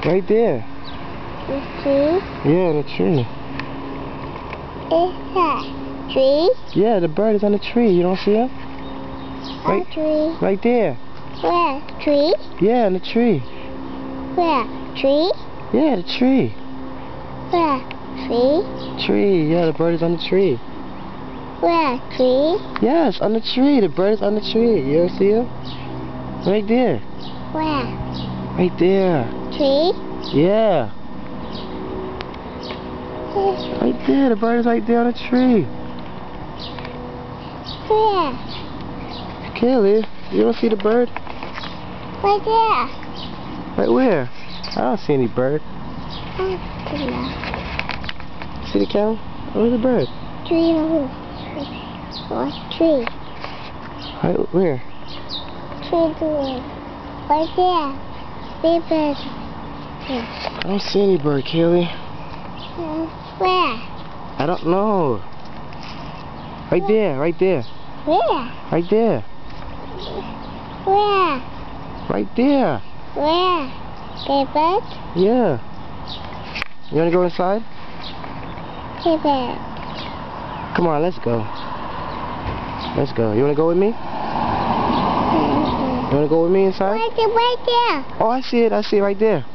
Right there. The tree? Yeah, the tree. Is that tree? Yeah, the bird is on the tree. You don't see him? Right. A tree. Right there. Where? Tree? Yeah, in the tree. Where? Tree? Yeah, the tree. Where? Tree? Tree. Yeah, the bird is on the tree. Where? Tree? Yes, on the tree. The bird is on the tree. You ever see him? Right there. Where? Right there. Tree? Yeah. Right there. The bird is right there on the tree. Where? Kaylee, you don't see the bird? Right there. Right where? I don't see any bird. See the cow? Where's the bird? Tree. What tree? Right where? Tree. Right there. Big bird. I don't see any bird, Kaylee. Where? I don't know. Right there, right there. Where? Right there. Where? Right there. Where? Big bird? Yeah. You wanna go inside? Big bird. Come on, let's go. Let's go. You wanna go with me? You wanna go with me inside? Right there. Oh, I see it right there.